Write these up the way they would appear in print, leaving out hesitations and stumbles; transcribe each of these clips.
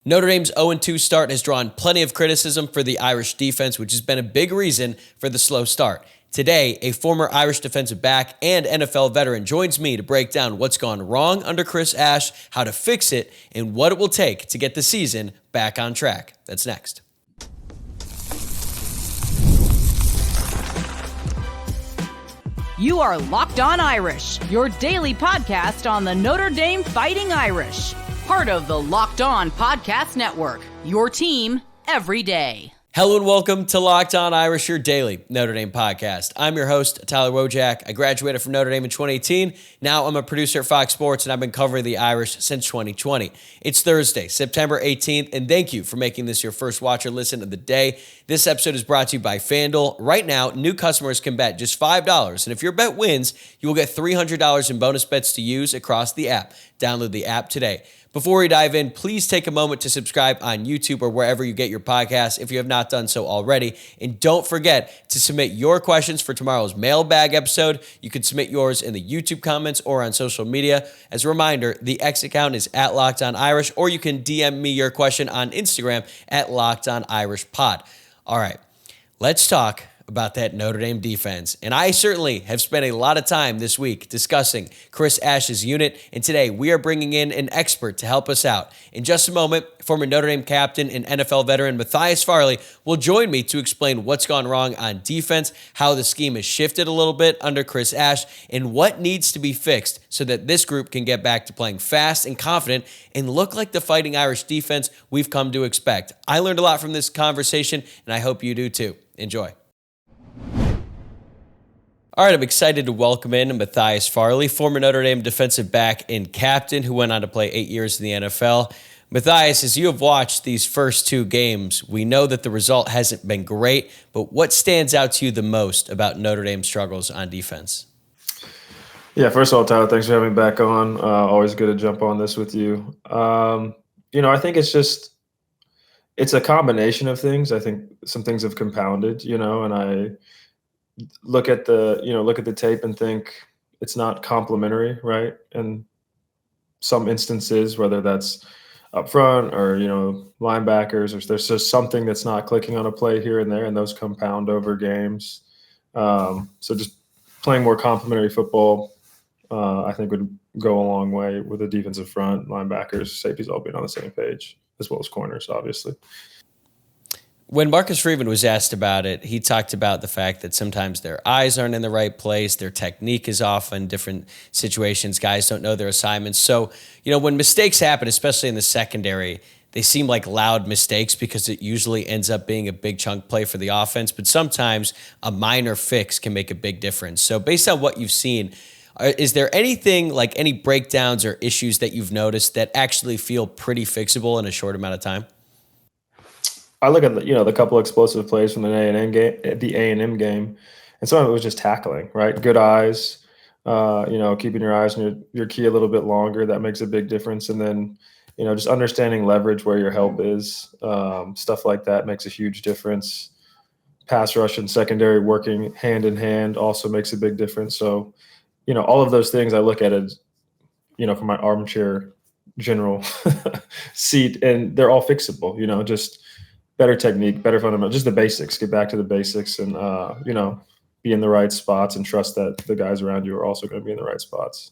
Notre Dame's 0-2 start has drawn plenty of criticism for the Irish defense, which has been a big reason for the slow start. Today, a former Irish defensive back and NFL veteran joins me to break down what's gone wrong under Chris Ash, how to fix it, and what it will take to get the season back on track. That's next. You are Locked On Irish, your daily podcast on the Notre Dame Fighting Irish. Part of the Locked On Podcast Network, your team every day. Hello and welcome to Locked On Irish, your daily Notre Dame podcast. I'm your host, Tyler Wojciak. I graduated from Notre Dame in 2018. Now I'm a producer at Fox Sports, and I've been covering the Irish since 2020. It's Thursday, September 18th, and thank you for making this your first watch or listen of the day. This episode is brought to you by FanDuel. Right now, new customers can bet just $5, and if your bet wins, you will get $300 in bonus bets to use across the app. Download the app today. Before we dive in, please take a moment to subscribe on YouTube or wherever you get your podcasts if you have not done so already. And don't forget to submit your questions for tomorrow's mailbag episode. You can submit yours in the YouTube comments or on social media. As a reminder, the X account is at Locked On Irish, or you can DM me your question on Instagram at Locked On Irish Pod. All right, let's talk about that Notre Dame defense. And I certainly have spent a lot of time this week discussing Chris Ash's unit, and today we are bringing in an expert to help us out. In just a moment, former Notre Dame captain and NFL veteran Matthias Farley will join me to explain what's gone wrong on defense, how the scheme has shifted a little bit under Chris Ash, and what needs to be fixed so that this group can get back to playing fast and confident and look like the Fighting Irish defense we've come to expect. I learned a lot from this conversation, and I hope you do too. Enjoy. All right, I'm excited to welcome in Matthias Farley, former Notre Dame defensive back and captain who went on to play 8 years in the NFL. Matthias, as you have watched these first two games, we know that the result hasn't been great, but what stands out to you the most about Notre Dame's struggles on defense? Yeah, first of all, Tyler, thanks for having me back on. Always good to jump on this with you. I think it's a combination of things. I think some things have compounded, and I look at the tape and think it's not complementary, right? And some instances, whether that's up front or, linebackers, or there's just something that's not clicking on a play here and there, and those compound over games. So just playing more complementary football, I think would go a long way with the defensive front, linebackers, safeties all being on the same page, as well as corners, obviously. When Marcus Freeman was asked about it, he talked about the fact that sometimes their eyes aren't in the right place, their technique is off in different situations, guys don't know their assignments. So, when mistakes happen, especially in the secondary, they seem like loud mistakes because it usually ends up being a big chunk play for the offense, but sometimes a minor fix can make a big difference. So based on what you've seen, is there anything like any breakdowns or issues that you've noticed that actually feel pretty fixable in a short amount of time? I look at the couple explosive plays from the A&M game, and some of it was just tackling, right? Good eyes, keeping your eyes on your key a little bit longer. That makes a big difference. And then, just understanding leverage where your help is, stuff like that makes a huge difference. Pass rush and secondary working hand in hand also makes a big difference. So, all of those things I look at as, from my armchair general seat, and they're all fixable, just better technique, better fundamental, just the basics, get back to the basics and, be in the right spots and trust that the guys around you are also going to be in the right spots.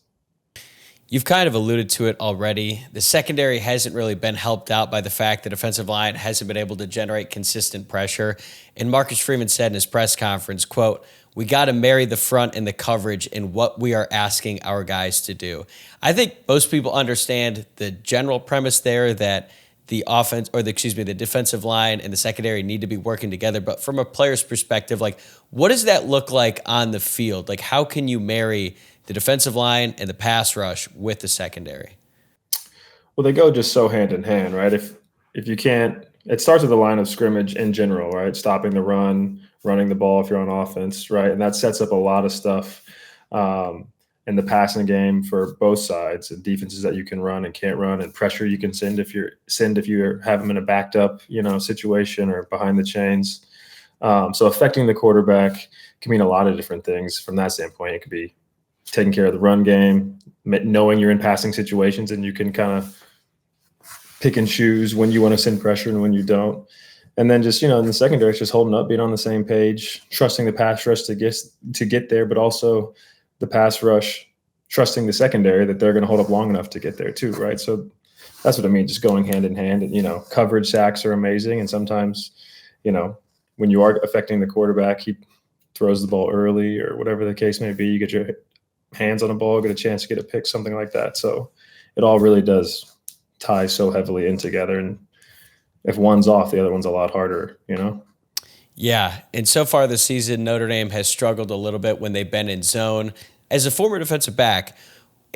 You've kind of alluded to it already. The secondary hasn't really been helped out by the fact that defensive line hasn't been able to generate consistent pressure. And Marcus Freeman said in his press conference, quote, "We got to marry the front and the coverage in what we are asking our guys to do." I think most people understand the general premise there that the defensive line and the secondary need to be working together. But from a player's perspective, what does that look like on the field? How can you marry the defensive line and the pass rush with the secondary? Well, they go just so hand in hand, right? If you can't, it starts with the line of scrimmage in general, right? Stopping the run, running the ball if you're on offense, right? And that sets up a lot of stuff in the passing game for both sides, and defenses that you can run and can't run, and pressure you can send if you have them in a backed up, situation or behind the chains. So affecting the quarterback can mean a lot of different things from that standpoint. It could be taking care of the run game, knowing you're in passing situations and you can kind of pick and choose when you want to send pressure and when you don't. And then just, in the secondary, it's just holding up, being on the same page, trusting the pass rush to get there, but also the pass rush, trusting the secondary that they're going to hold up long enough to get there too, right? So that's what I mean, just going hand in hand. And, coverage sacks are amazing. And sometimes, when you are affecting the quarterback, he throws the ball early or whatever the case may be, you get your hands on the ball, get a chance to get a pick, something like that. So it all really does tie so heavily in together. And if one's off, the other one's a lot harder, Yeah, and so far this season, Notre Dame has struggled a little bit when they've been in zone. As a former defensive back,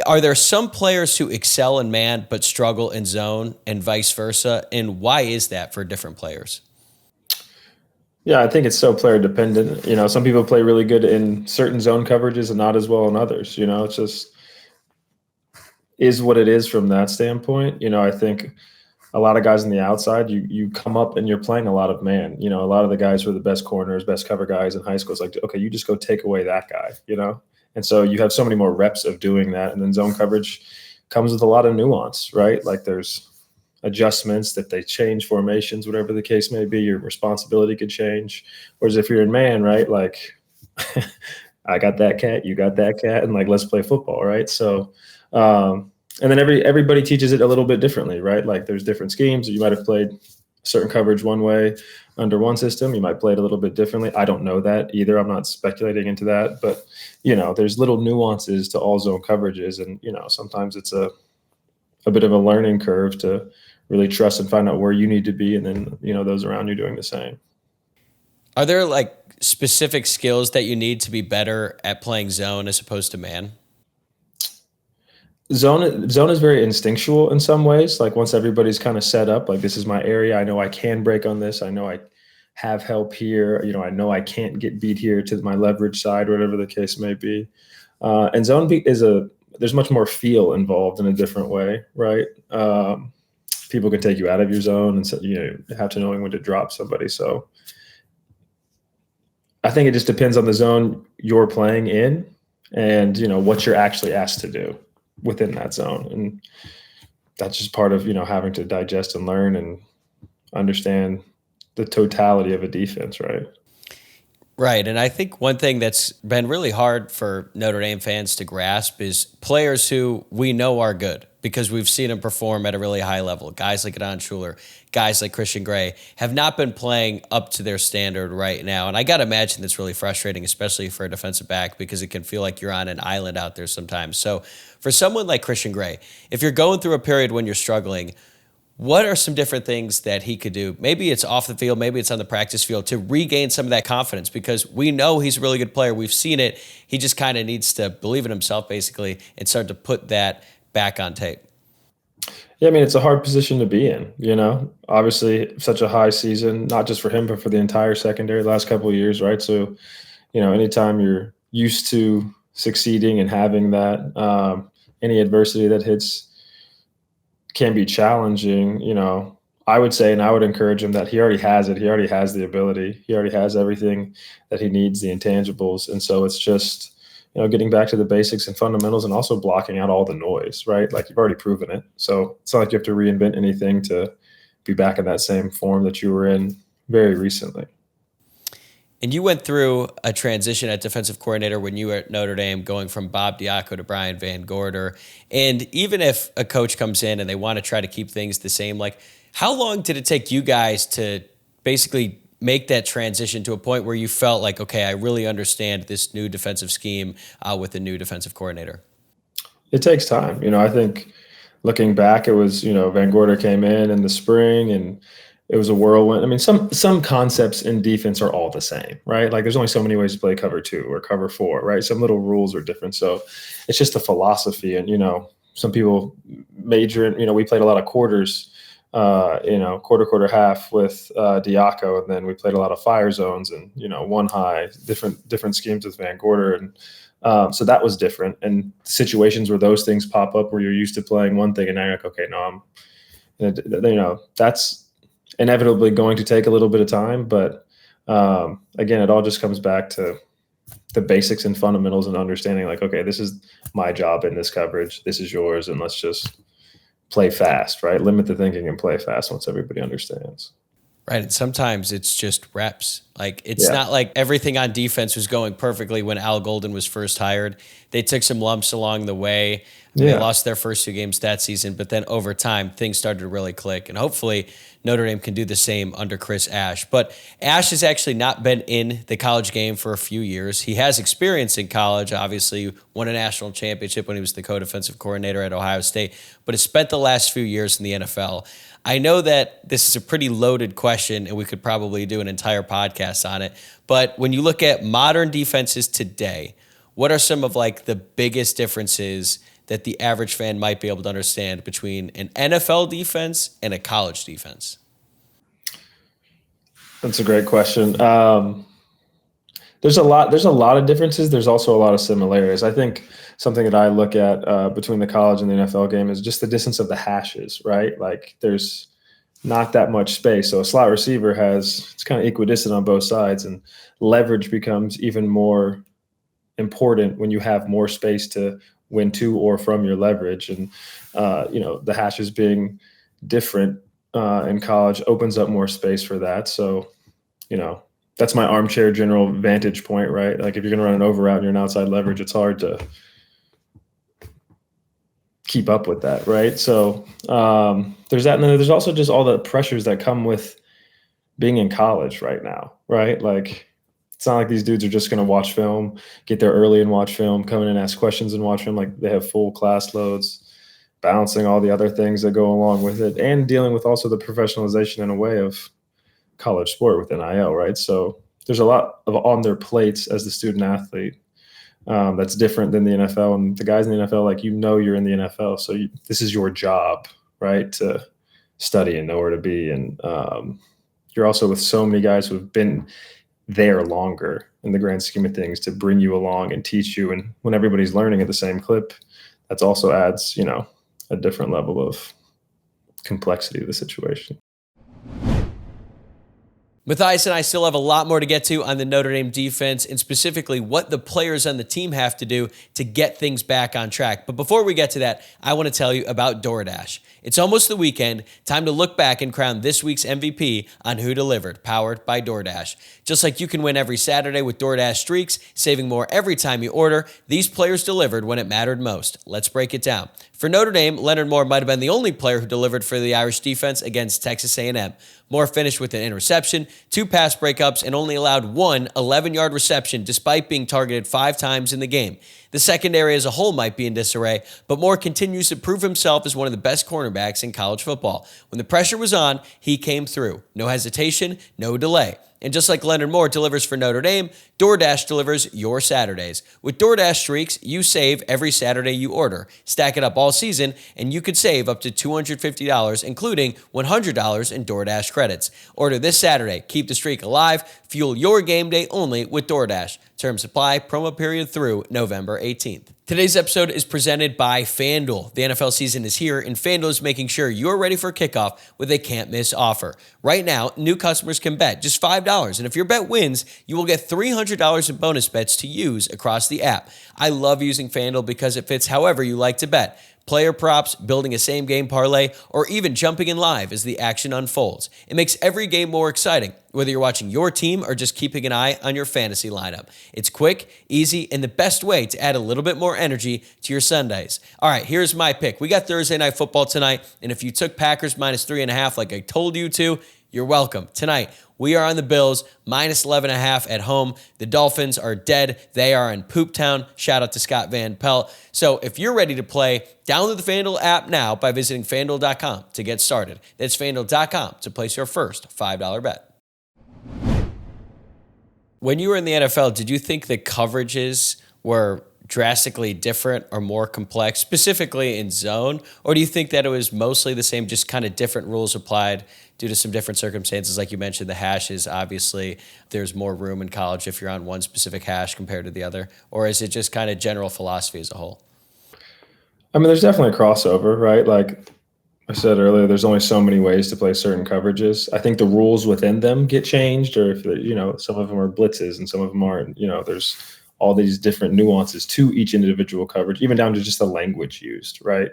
are there some players who excel in man but struggle in zone and vice versa? And why is that for different players? Yeah, I think it's so player dependent. Some people play really good in certain zone coverages and not as well in others. It's just is what it is from that standpoint. I think a lot of guys on the outside, you come up and you're playing a lot of man. A lot of the guys who are the best corners, best cover guys in high school, it's like, okay, you just go take away that guy, And so you have so many more reps of doing that. And then zone coverage comes with a lot of nuance, right? Like there's adjustments that they change formations, whatever the case may be, your responsibility could change. Whereas if you're in man, right, like I got that cat, you got that cat, and like let's play football, right? So and then everybody teaches it a little bit differently, right? Like there's different schemes. You might have played certain coverage one way under one system. You might play it a little bit differently. I don't know that either. I'm not speculating into that, but there's little nuances to all zone coverages. And, sometimes it's a bit of a learning curve to really trust and find out where you need to be. And then, those around you doing the same. Are there like specific skills that you need to be better at playing zone as opposed to man? Zone is very instinctual in some ways. Like once everybody's kind of set up, like this is my area. I know I can break on this. I know I have help here. I know I can't get beat here to my leverage side, whatever the case may be. And zone beat there's much more feel involved in a different way, right? People can take you out of your zone, and so you have to know when to drop somebody. So I think it just depends on the zone you're playing in, and what you're actually asked to do within that zone. And that's just part of, having to digest and learn and understand the totality of a defense, right? Right. And I think one thing that's been really hard for Notre Dame fans to grasp is players who we know are good because we've seen them perform at a really high level. Guys like Adon Schuler, guys like Christian Gray have not been playing up to their standard right now. And I got to imagine that's really frustrating, especially for a defensive back, because it can feel like you're on an island out there sometimes. So for someone like Christian Gray, if you're going through a period when you're struggling, what are some different things that he could do? Maybe it's off the field, maybe it's on the practice field to regain some of that confidence, because we know he's a really good player. We've seen it. He just kind of needs to believe in himself, basically, and start to put that back on tape. Yeah, I mean, it's a hard position to be in, Obviously, such a high season, not just for him, but for the entire secondary the last couple of years, right? So, anytime you're used to succeeding and having that, any adversity that hits can be challenging. I would say, and I would encourage him that he already has it. He already has the ability. He already has everything that he needs, the intangibles. And so it's just, getting back to the basics and fundamentals, and also blocking out all the noise, right? Like you've already proven it. So it's not like you have to reinvent anything to be back in that same form that you were in very recently. And you went through a transition at defensive coordinator when you were at Notre Dame, going from Bob Diaco to Brian Van Gorder. And even if a coach comes in and they want to try to keep things the same, like how long did it take you guys to basically make that transition to a point where you felt like, okay, I really understand this new defensive scheme with the new defensive coordinator? It takes time. I think looking back, it was, Van Gorder came in the spring, and it was a whirlwind. I mean, some concepts in defense are all the same, right? Like there's only so many ways to play cover 2 or cover 4, right? Some little rules are different. So it's just a philosophy. And, some people major in, we played a lot of quarters, quarter, half with Diaco. And then we played a lot of fire zones and, one high, different schemes with Van Gorder. And so that was different. And situations where those things pop up where you're used to playing one thing and now you're like, okay, no, that's inevitably going to take a little bit of time. But again, it all just comes back to the basics and fundamentals and understanding like, okay, this is my job in this coverage. This is yours. And let's just play fast, right? Limit the thinking and play fast once everybody understands. Right. And sometimes it's just reps. Like, it's Yeah. not like everything on defense was going perfectly when Al Golden was first hired. They took some lumps along the way. They Yeah. lost their first 2 games that season, but then over time, things started to really click. And hopefully, Notre Dame can do the same under Chris Ash. But Ash has actually not been in the college game for a few years. He has experience in college, obviously, won a national championship when he was the co-defensive coordinator at Ohio State, but has spent the last few years in the NFL. I know that this is a pretty loaded question, and we could probably do an entire podcast on it. But when you look at modern defenses today, what are some of like the biggest differences that the average fan might be able to understand between an NFL defense and a college defense? That's a great question. There's a lot of differences. There's also a lot of similarities. I think something that I look at between the college and the NFL game is just the distance of the hashes, right? Like, there's not that much space. So a slot receiver it's kind of equidistant on both sides, and leverage becomes even more important when you have more space to win to or from your leverage. And, the hashes being different in college opens up more space for that. So, that's my armchair general vantage point, right? Like, if you're going to run an over route and you're an outside leverage, it's hard to keep up with that, right? So there's that. And then there's also just all the pressures that come with being in college right now, right? Like, it's not like these dudes are just going to watch film, get there early and watch film, come in and ask questions and watch film. Like, they have full class loads, balancing all the other things that go along with it, and dealing with also the professionalization in a way of college sport with NIL, right? So there's a lot of on their plates as the student athlete that's different than the NFL. And the guys in the NFL, like, you're in the NFL, so this is your job, right, to study and know where to be. And you're also with so many guys who have been there longer in the grand scheme of things to bring you along and teach you. And when everybody's learning at the same clip, that's also adds, a different level of complexity to the situation. Matthias and I still have a lot more to get to on the Notre Dame defense, and specifically what the players on the team have to do to get things back on track. But before we get to that, I want to tell you about DoorDash. It's almost the weekend, time to look back and crown this week's MVP on Who Delivered, powered by DoorDash. Just like you can win every Saturday with DoorDash Streaks, saving more every time you order, these players delivered when it mattered most. Let's break it down. For Notre Dame, Leonard Moore might have been the only player who delivered for the Irish defense against Texas A&M. Moore finished with an interception, 2 pass breakups, and only allowed 1 11-yard reception despite being targeted 5 times in the game. The secondary as a whole might be in disarray, but Moore continues to prove himself as one of the best cornerbacks in college football. When the pressure was on, he came through. No hesitation, no delay. And just like Leonard Moore delivers for Notre Dame, DoorDash delivers your Saturdays. With DoorDash Streaks, you save every Saturday you order. Stack it up all season, and you could save up to $250, including $100 in DoorDash credits. Order this Saturday. Keep the streak alive. Fuel your game day only with DoorDash. Terms apply. Promo period through November 18th. Today's episode is presented by FanDuel. The NFL season is here, and FanDuel is making sure you're ready for kickoff with a can't-miss offer. Right now, new customers can bet just $5, and if your bet wins, you will get $300 in bonus bets to use across the app. I love using FanDuel because it fits however you like to bet. Player props, building a same-game parlay, or even jumping in live as the action unfolds. It makes every game more exciting, whether you're watching your team or just keeping an eye on your fantasy lineup. It's quick, easy, and the best way to add a little bit more energy to your Sundays. All right, here's my pick. We got Thursday Night Football tonight, and if you took Packers minus 3.5 like I told you to, you're welcome. Tonight, we are on the Bills, minus 11.5 at home. The Dolphins are dead. They are in Poop Town. Shout out to Scott Van Pelt. So if you're ready to play, download the FanDuel app now by visiting FanDuel.com to get started. That's FanDuel.com to place your first $5 bet. When you were in the NFL, did you think the coverages were drastically different or more complex, specifically in zone? Or do you think that it was mostly the same, just kind of different rules applied due to some different circumstances? Like you mentioned, the hashes, obviously, there's more room in college if you're on one specific hash compared to the other. Or is it just kind of general philosophy as a whole? I mean, there's definitely a crossover, right? Like I said earlier, there's only so many ways to play certain coverages. I think the rules within them get changed, or if, some of them are blitzes and some of them aren't, there's all these different nuances to each individual coverage, even down to just the language used, right?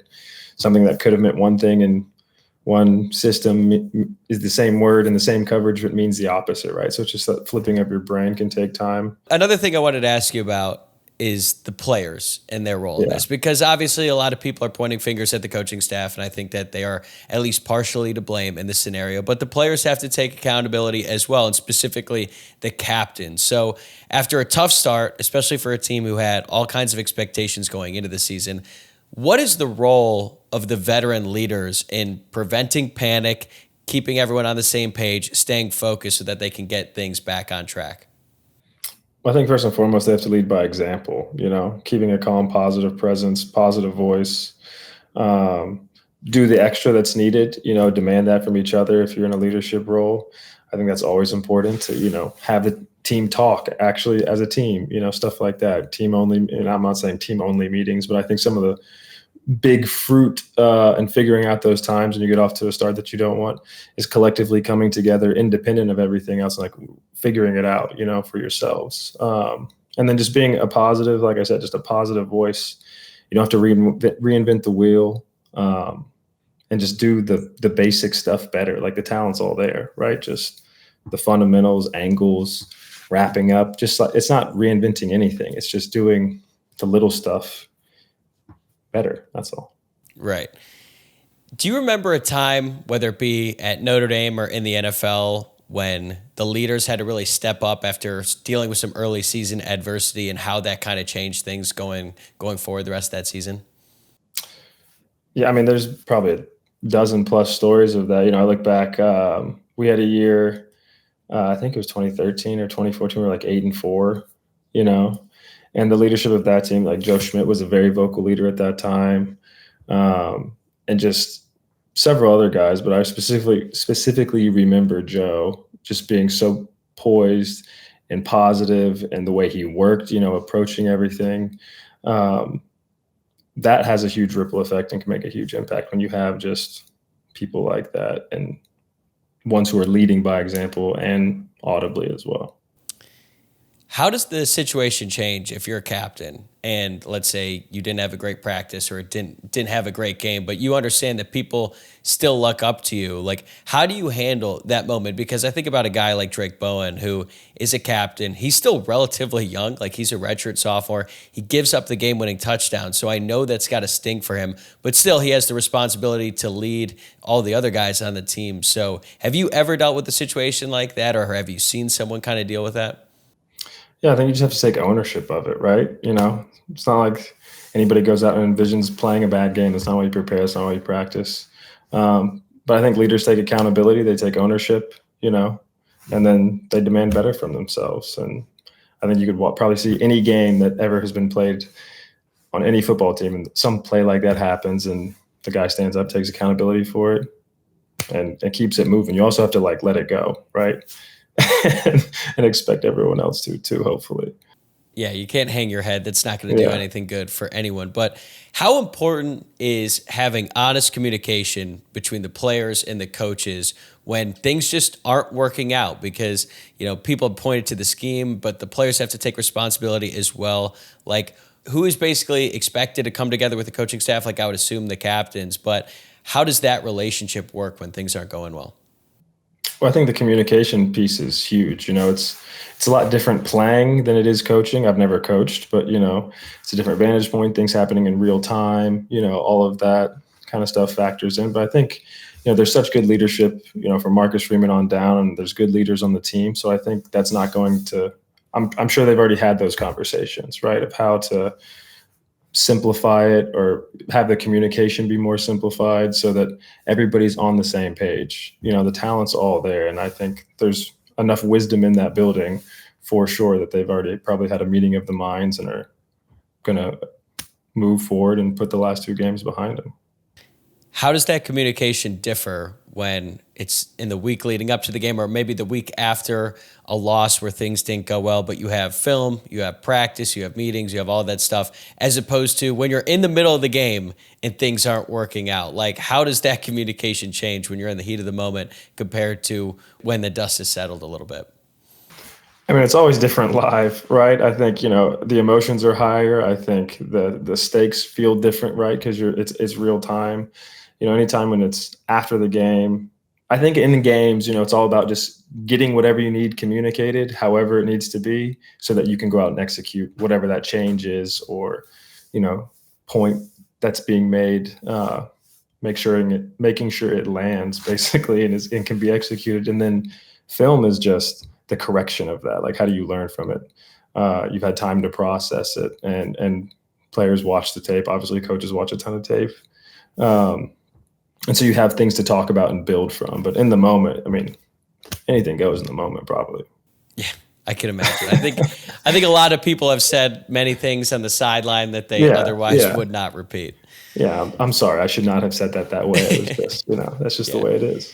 something that could have meant one thing in one system is the same word and the same coverage, but means the opposite, right? So it's just that flipping of your brain can take time. Another thing I wanted to ask you about is the players and their role in this, because obviously a lot of people are pointing fingers at the coaching staff, and I think that they are at least partially to blame in this scenario, but the players have to take accountability as well, and specifically the captain. So after a tough start, especially for a team who had all kinds of expectations going into the season, what is the role of the veteran leaders in preventing panic, keeping everyone on the same page, staying focused so that they can get things back on track? I think first and foremost, they have to lead by example, keeping a calm, positive presence, positive voice, do the extra that's needed, demand that from each other if you're in a leadership role. I think that's always important to, have the team talk actually as a team, stuff like that. Team only, and I'm not saying team only meetings, but I think some of the big fruit in figuring out those times when you get off to a start that you don't want is collectively coming together independent of everything else, like figuring it out, for yourselves. And then just being a positive, like I said, just a positive voice. You don't have to reinvent the wheel, and just do the basic stuff better. Like the talent's all there, right? Just the fundamentals, angles, wrapping up, just like, it's not reinventing anything. It's just doing the little stuff better. That's all. Right. Do you remember a time, whether it be at Notre Dame or in the NFL, when the leaders had to really step up after dealing with some early season adversity, and how that kind of changed things going forward the rest of that season? Yeah, I mean, there's probably a dozen plus stories of that. I look back, we had a year, I think it was 2013 or 2014, we were like 8-4, and the leadership of that team, like Joe Schmidt was a very vocal leader at that time, and just several other guys. But I specifically remember Joe just being so poised and positive, and the way he worked, approaching everything. That has a huge ripple effect and can make a huge impact when you have just people like that, and ones who are leading by example and audibly as well. How does the situation change if you're a captain and let's say you didn't have a great practice or didn't have a great game, but you understand that people still look up to you? Like, how do you handle that moment? Because I think about a guy like Drake Bowen, who is a captain. He's still relatively young. Like, he's a redshirt sophomore. He gives up the game-winning touchdown. So I know that's got to sting for him, but still he has the responsibility to lead all the other guys on the team. So have you ever dealt with a situation like that, or have you seen someone kind of deal with that? Yeah, I think you just have to take ownership of it, right? It's not like anybody goes out and envisions playing a bad game. That's not what you prepare. That's not what you practice. But I think leaders take accountability. They take ownership, and then they demand better from themselves. And I think you could probably see any game that ever has been played on any football team, and some play like that happens, and the guy stands up, takes accountability for it, and keeps it moving. You also have to let it go, right? and expect everyone else to too, hopefully. Yeah, you can't hang your head. That's not going to do anything good for anyone. But how important is having honest communication between the players and the coaches when things just aren't working out? Because, people pointed to the scheme, but the players have to take responsibility as well. Like, who is basically expected to come together with the coaching staff? Like, I would assume the captains. But how does that relationship work when things aren't going well? Well, I think the communication piece is huge. It's a lot different playing than it is coaching. I've never coached, but it's a different vantage point, things happening in real time, all of that kind of stuff factors in. But I think, there's such good leadership, from Marcus Freeman on down, and there's good leaders on the team. So I think that's not going to, I'm sure they've already had those conversations, right, of how to simplify it or have the communication be more simplified so that everybody's on the same page. The talent's all there. And I think there's enough wisdom in that building for sure that they've already probably had a meeting of the minds and are going to move forward and put the last two games behind them. How does that communication differ when it's in the week leading up to the game, or maybe the week after a loss where things didn't go well, but you have film, you have practice, you have meetings, you have all that stuff, as opposed to when you're in the middle of the game and things aren't working out? Like, how does that communication change when you're in the heat of the moment compared to when the dust has settled a little bit? I mean, it's always different live, right? I think, the emotions are higher. I think the stakes feel different, right? Because it's real time. Anytime when it's after the game, I think in games, it's all about just getting whatever you need communicated, however it needs to be, so that you can go out and execute whatever that change is, or, point that's being made. Making sure it lands basically and can be executed. And then film is just the correction of that. Like, how do you learn from it? You've had time to process it, and players watch the tape. Obviously, coaches watch a ton of tape. And so you have things to talk about and build from. But in the moment, I mean, anything goes in the moment, probably. Yeah, I can imagine. I think a lot of people have said many things on the sideline that they otherwise would not repeat. Yeah, I'm sorry. I should not have said that way. It was just, that's just the way it is.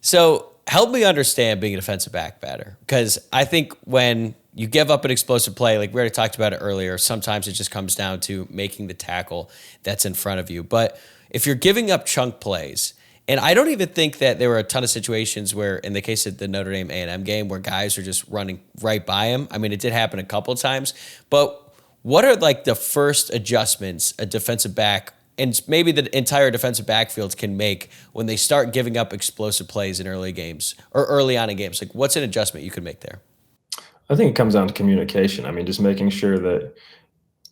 So help me understand being a defensive back better, because I think when you give up an explosive play, like we already talked about it earlier, sometimes it just comes down to making the tackle that's in front of you. But if you're giving up chunk plays, and I don't even think that there were a ton of situations where, in the case of the Notre Dame A&M game, where guys are just running right by him. I mean, it did happen a couple of times. But what are like the first adjustments a defensive back and maybe the entire defensive backfield can make when they start giving up explosive plays in early games or early on in games? Like, what's an adjustment you could make there? I think it comes down to communication. I mean, just making sure that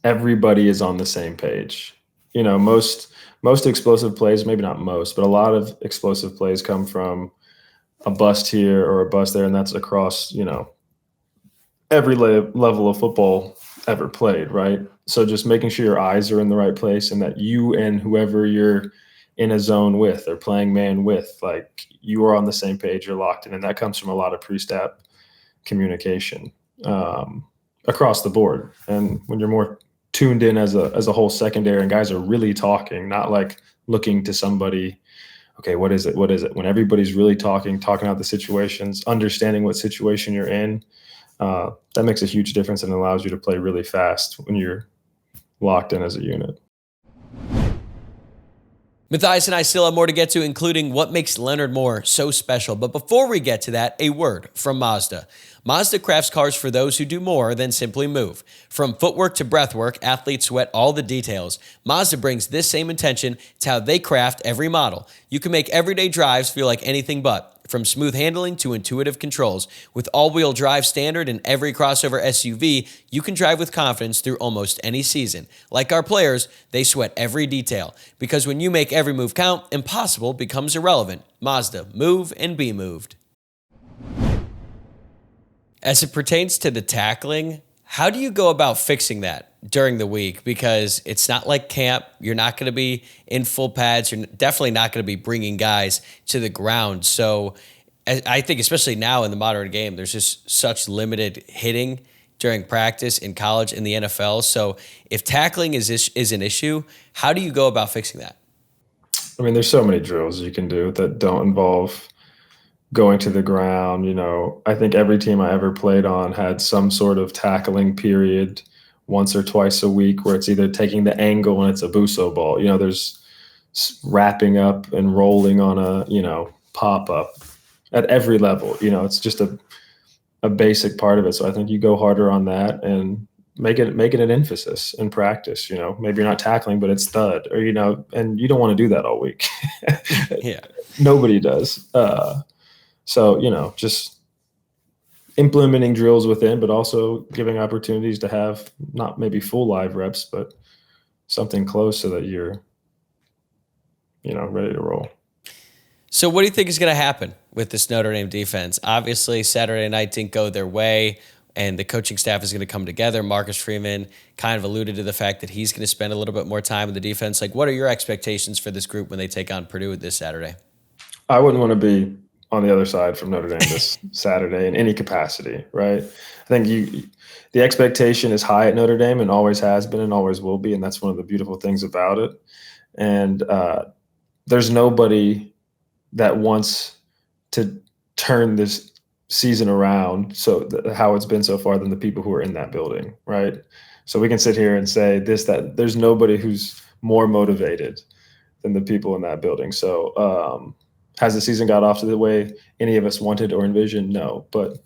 everybody is on the same page. Most explosive plays, maybe not most, but a lot of explosive plays come from a bust here or a bust there, and that's across, every level of football ever played, right? So just making sure your eyes are in the right place, and that you and whoever you're in a zone with or playing man with, like, you are on the same page, you're locked in. And that comes from a lot of pre-snap communication across the board. And when you're more tuned in as a whole secondary, and guys are really talking, not like looking to somebody, okay, what is it? When everybody's really talking out the situations, understanding what situation you're in, that makes a huge difference and allows you to play really fast when you're locked in as a unit. Matthias and I still have more to get to, including what makes Leonard Moore so special. But before we get to that, a word from Mazda. Mazda crafts cars for those who do more than simply move. From footwork to breathwork, athletes sweat all the details. Mazda brings this same intention to how they craft every model. You can make everyday drives feel like anything but. From smooth handling to intuitive controls, with all-wheel drive standard in every crossover SUV, you can drive with confidence through almost any season. Like our players, they sweat every detail. Because when you make every move count, impossible becomes irrelevant. Mazda, move and be moved. As it pertains to the tackling, how do you go about fixing that during the week? Because it's not like camp. You're not going to be in full pads. You're definitely not going to be bringing guys to the ground. So I think especially now in the modern game, there's just such limited hitting during practice in college, in the NFL. So if tackling is an issue, how do you go about fixing that? I mean, there's so many drills you can do that don't involve going to the ground. I think every team I ever played on had some sort of tackling period once or twice a week, where it's either taking the angle and it's a buso ball. There's wrapping up and rolling on a, pop up at every level. It's just a basic part of it. So I think you go harder on that and make it an emphasis in practice. Maybe you're not tackling, but it's thud, or, and you don't want to do that all week. Yeah. Nobody does. So, just implementing drills within, but also giving opportunities to have not maybe full live reps, but something close so that you're, ready to roll. So what do you think is going to happen with this Notre Dame defense? Obviously, Saturday night didn't go their way, and the coaching staff is going to come together. Marcus Freeman kind of alluded to the fact that he's going to spend a little bit more time in the defense. Like, what are your expectations for this group when they take on Purdue this Saturday? I wouldn't want to be on the other side from Notre Dame this Saturday in any capacity, right? I think the expectation is high at Notre Dame and always has been and always will be, and that's one of the beautiful things about it. And there's nobody that wants to turn this season around how it's been so far than the people who are in that building, right? So we can sit here and say that there's nobody who's more motivated than the people in that building. So has the season got off to the way any of us wanted or envisioned? No, but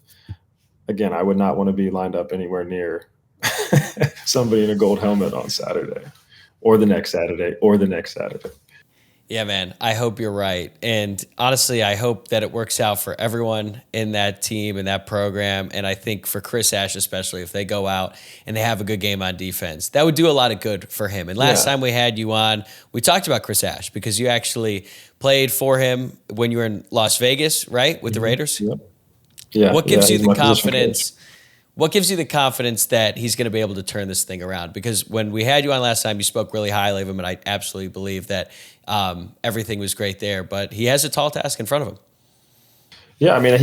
again, I would not want to be lined up anywhere near somebody in a gold helmet on Saturday or the next Saturday or the next Saturday. Yeah, man, I hope you're right. And honestly, I hope that it works out for everyone in that team and that program. And I think for Chris Ash, especially if they go out and they have a good game on defense, that would do a lot of good for him. And last time we had you on, we talked about Chris Ash because you actually played for him when you were in Las Vegas, right? With the Raiders? Yep. Yeah. What gives you he's the my position confidence? coach. What gives you the confidence that he's going to be able to turn this thing around? Because when we had you on last time, you spoke really highly of him, and I absolutely believe that everything was great there. But he has a tall task in front of him. Yeah, I mean,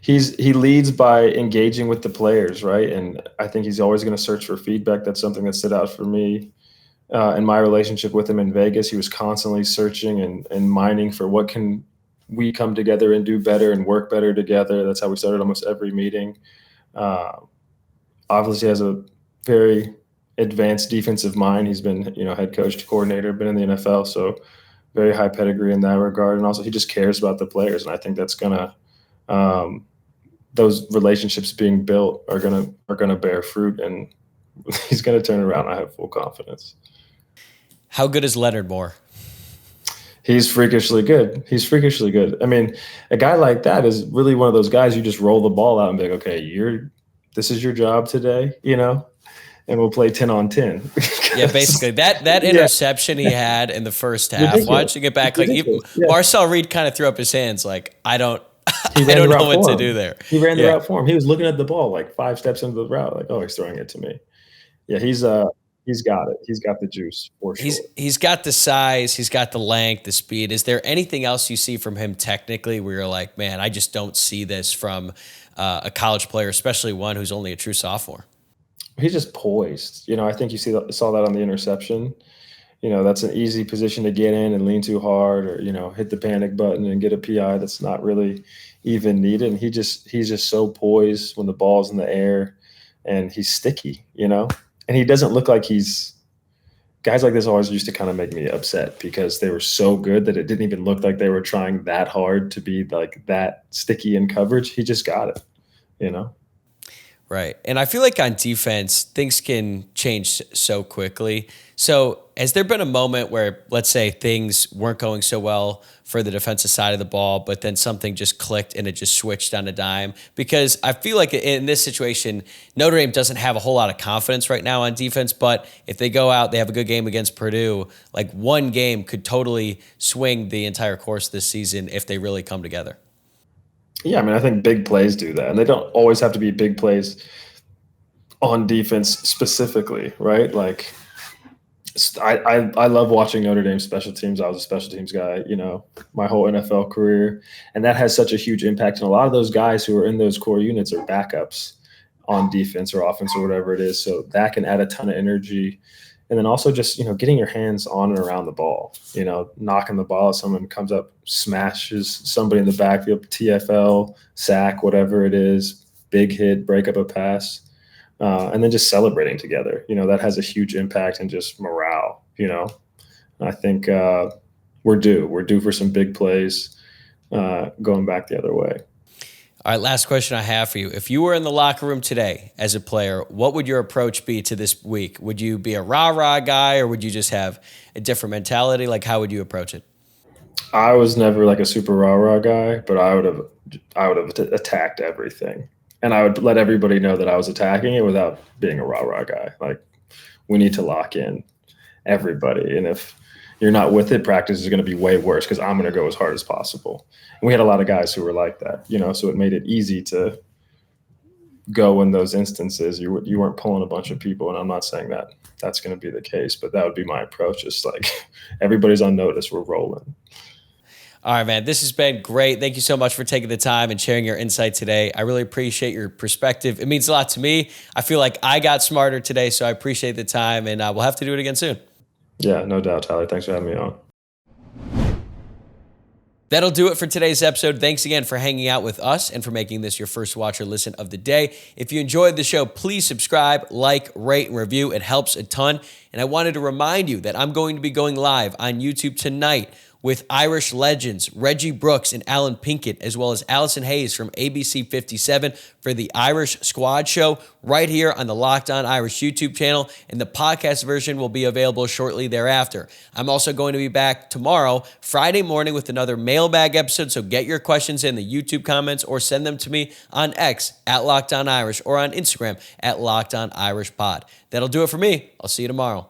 he leads by engaging with the players, right? And I think he's always going to search for feedback. That's something that stood out for me in my relationship with him in Vegas. He was constantly searching and mining for what can we come together and do better and work better together. That's how we started almost every meeting. Obviously has a very advanced defensive mind. He's been, head coach, coordinator, been in the NFL, so very high pedigree in that regard. And also he just cares about the players. And I think that's gonna, those relationships being built are gonna bear fruit, and he's gonna turn around. I have full confidence. How good is Leonard Moore? He's freakishly good. I mean, a guy like that is really one of those guys you just roll the ball out and be like, okay, this is your job today, and we'll play 10 on 10. Yeah, basically that interception he had in the first half, Ridiculous. Watching it back, Marcel Reed kind of threw up his hands like, I don't know what to do there. He ran the route for him. He was looking at the ball like 5 steps into the route, like, oh, he's throwing it to me. Yeah, he's got it. He's got the juice for sure. He's got the size, he's got the length, the speed. Is there anything else you see from him technically where you're like, man, I just don't see this from a college player, especially one who's only a true sophomore? He's just poised. I think you saw that on the interception. That's an easy position to get in and lean too hard, or hit the panic button and get a PI that's not really even needed. And he's just so poised when the ball's in the air, and he's sticky. And he doesn't look like guys like this always used to kind of make me upset because they were so good that it didn't even look like they were trying that hard to be like that sticky in coverage. He just got it, Right. And I feel like on defense, things can change so quickly. So has there been a moment where, let's say, things weren't going so well for the defensive side of the ball, but then something just clicked and it just switched on a dime? Because I feel like in this situation, Notre Dame doesn't have a whole lot of confidence right now on defense, but if they go out, they have a good game against Purdue, like one game could totally swing the entire course this season if they really come together. Yeah, I mean, I think big plays do that, and they don't always have to be big plays on defense specifically, right? Like, I love watching Notre Dame special teams. I was a special teams guy, my whole NFL career, and that has such a huge impact. And a lot of those guys who are in those core units are backups on defense or offense or whatever it is. So that can add a ton of energy. And then also just, getting your hands on and around the ball, knocking the ball. Someone comes up, smashes somebody in the backfield, TFL, sack, whatever it is, big hit, break up a pass, and then just celebrating together. That has a huge impact and just morale, I think we're due for some big plays going back the other way. All right, last question I have for you. If you were in the locker room today as a player, what would your approach be to this week? Would you be a rah-rah guy, or would you just have a different mentality? Like, how would you approach it? I was never like a super rah-rah guy, but I would have attacked everything. And I would let everybody know that I was attacking it without being a rah-rah guy. Like, we need to lock in everybody. And if you're not with it, practice is going to be way worse because I'm going to go as hard as possible. And we had a lot of guys who were like that, so it made it easy to go in those instances. You weren't pulling a bunch of people, and I'm not saying that that's going to be the case, but that would be my approach. Just like everybody's on notice, we're rolling. All right, man, this has been great. Thank you so much for taking the time and sharing your insight today. I really appreciate your perspective. It means a lot to me. I feel like I got smarter today, so I appreciate the time, and we'll have to do it again soon. Yeah, no doubt, Tyler. Thanks for having me on. That'll do it for today's episode. Thanks again for hanging out with us and for making this your first watch or listen of the day. If you enjoyed the show, please subscribe, like, rate, and review. It helps a ton. And I wanted to remind you that I'm going to be going live on YouTube tonight with Irish legends Reggie Brooks and Alan Pinkett, as well as Allison Hayes from ABC 57 for the Irish Squad Show right here on the Locked On Irish YouTube channel, and the podcast version will be available shortly thereafter. I'm also going to be back tomorrow, Friday morning, with another mailbag episode, so get your questions in the YouTube comments or send them to me on X at Locked On Irish or on Instagram at Locked On Irish Pod. That'll do it for me. I'll see you tomorrow.